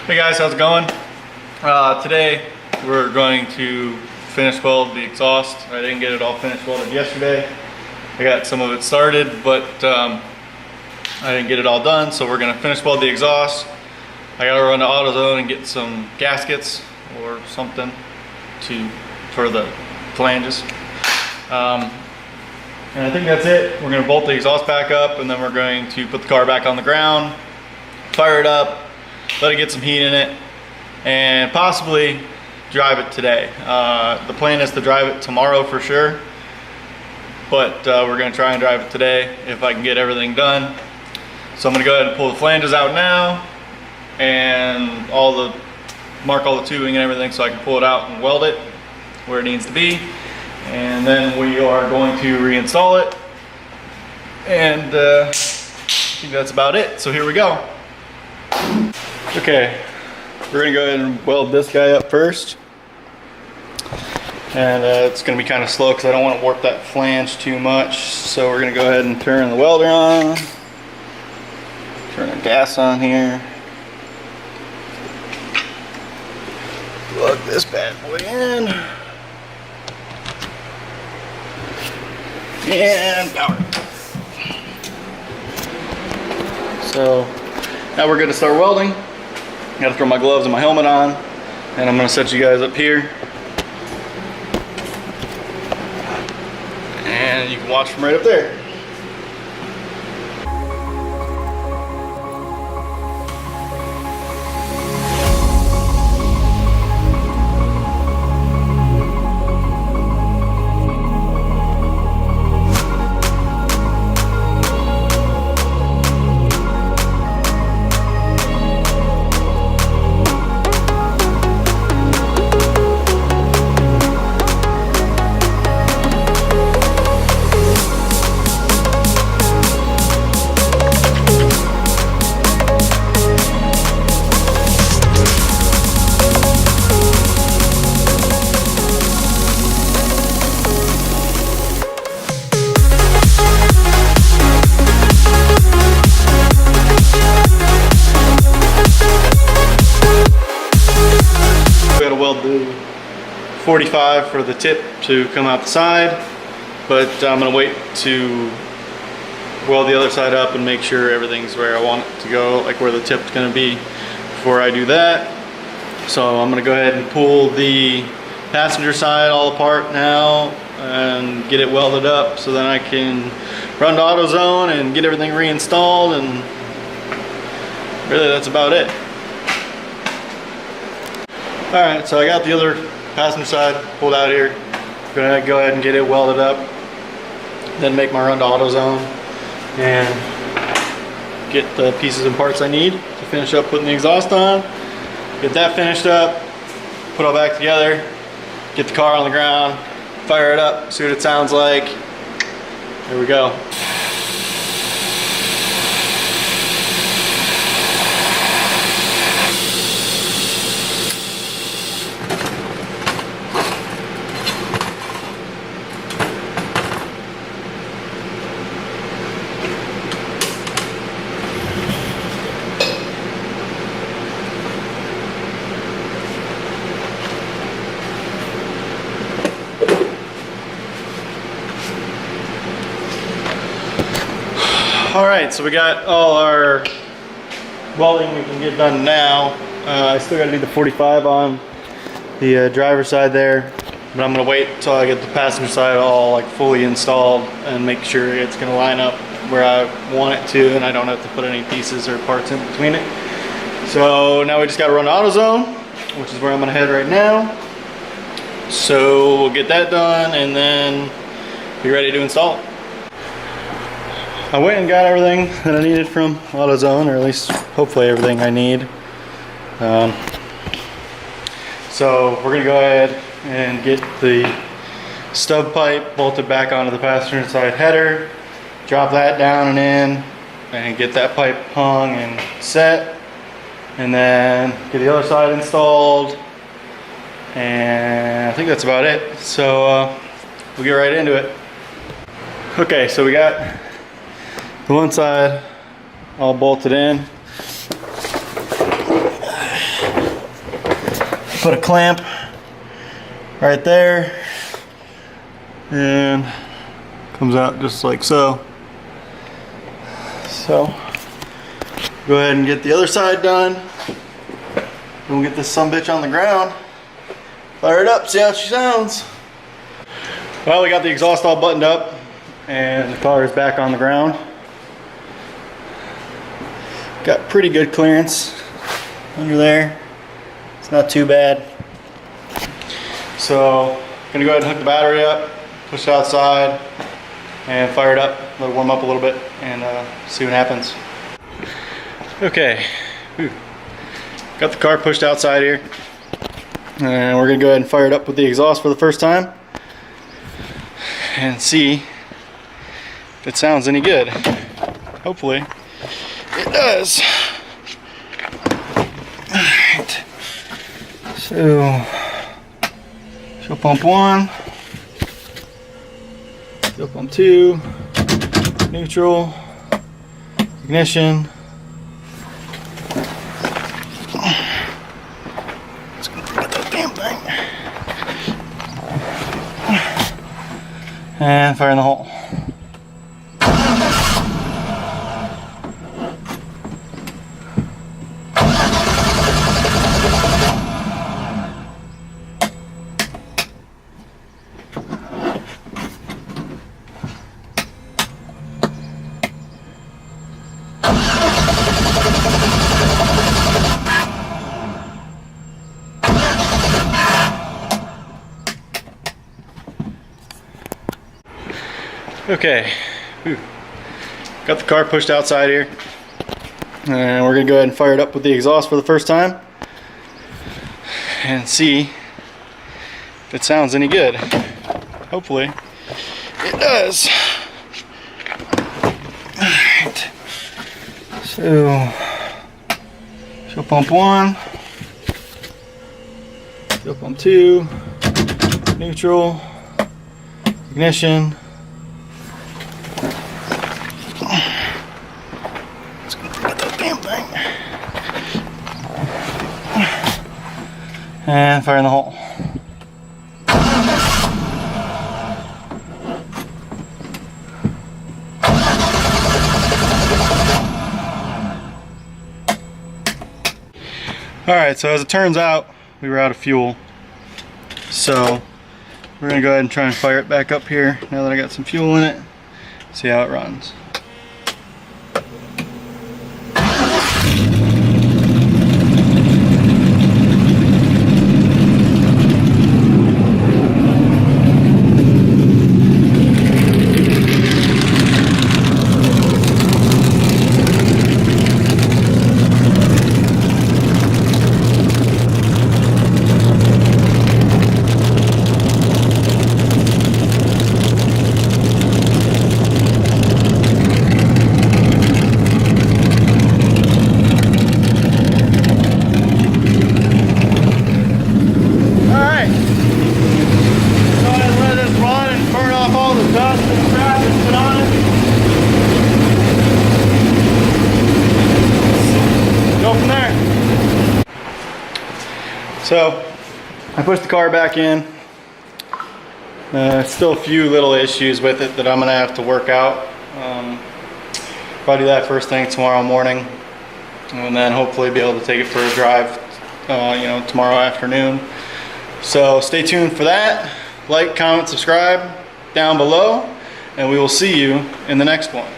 Hey guys, how's it going? Today we're going to finish weld the exhaust. I didn't get it all finished welded yesterday. I got some of it started, but I didn't get it all done, so we're gonna finish weld the exhaust. I gotta run to Autozone and get some gaskets or something for the flanges. And I think that's it. We're gonna bolt the exhaust back up, and then we're going to put the car back on the ground, fire it up, let it get some heat in it, and possibly drive it today. The plan is to drive it tomorrow for sure, but we're gonna try and drive it today if I can get everything done. So I'm gonna go ahead and pull the flanges out now and mark all the tubing and everything so I can pull it out and weld it where it needs to be. And then we are going to reinstall it. And I think that's about it. So here we go. Okay, we're gonna go ahead and weld this guy up first. And it's gonna be kind of slow because I don't want to warp that flange too much. So we're gonna go ahead and turn the welder on. Turn the gas on here. Plug this bad boy in. And power. So now we're good to start welding. I gotta throw my gloves and my helmet on, and I'm gonna set you guys up here. And you can watch from right up there. Weld the 45 for the tip to come out the side, but I'm going to wait to weld the other side up and make sure everything's where I want it to go, like where the tip's going to be before I do that. So I'm going to go ahead and pull the passenger side all apart now and get it welded up so then I can run to AutoZone and get everything reinstalled, and really that's about it. Alright, so I got the other passenger side pulled out here. I'm gonna go ahead and get it welded up, then make my run to AutoZone and get the pieces and parts I need to finish up putting the exhaust on. Get that finished up, put it all back together, get the car on the ground, fire it up, see what it sounds like. Here we go. Alright, so we got all our welding we can get done now. I still got to do the 45 on the driver's side there, but I'm going to wait until I get the passenger side all like fully installed and make sure it's going to line up where I want it to, and I don't have to put any pieces or parts in between it. So now we just got to run to AutoZone, which is where I'm going to head right now. So we'll get that done and then be ready to install it. I went and got everything that I needed from AutoZone, or at least hopefully everything I need. So we're gonna go ahead and get the stub pipe bolted back onto the passenger side header, drop that down and in, and get that pipe hung and set, and then get the other side installed, and I think that's about it. So we'll get right into it. Okay, so we got the one side all bolted in. put a clamp right there, and comes out just like so. So go ahead and get the other side done. We'll get this sumbitch on the ground. Fire it up, see how she sounds. Well, we got the exhaust all buttoned up and the car is back on the ground. Got pretty good clearance under there. It's not too bad. So, gonna go ahead and hook the battery up, push it outside, and fire it up, let it warm up a little bit, and see what happens. Okay, got the car pushed outside here, and we're gonna go ahead and fire it up with the exhaust for the first time, and see if it sounds any good. Hopefully, it does. Alright, so fuel pump 1, fuel pump 2, neutral, ignition. Let's get that damn thing. And fire in the hole. Okay, got the car pushed outside here, and we're gonna go ahead and fire it up with the exhaust for the first time and see if it sounds any good. Hopefully it does. Alright, so fuel pump 1, fuel pump 2, neutral, ignition. Let's get that damn thing. And fire in the hole. Alright, so as it turns out, we were out of fuel. So we're gonna go ahead and try and fire it back up here now that I got some fuel in it. See how it runs. So I pushed the car back in. Still a few little issues with it that I'm gonna have to work out. Probably do that first thing tomorrow morning, and then hopefully be able to take it for a drive tomorrow afternoon. So stay tuned for that. Like, comment, subscribe down below, and we will see you in the next one.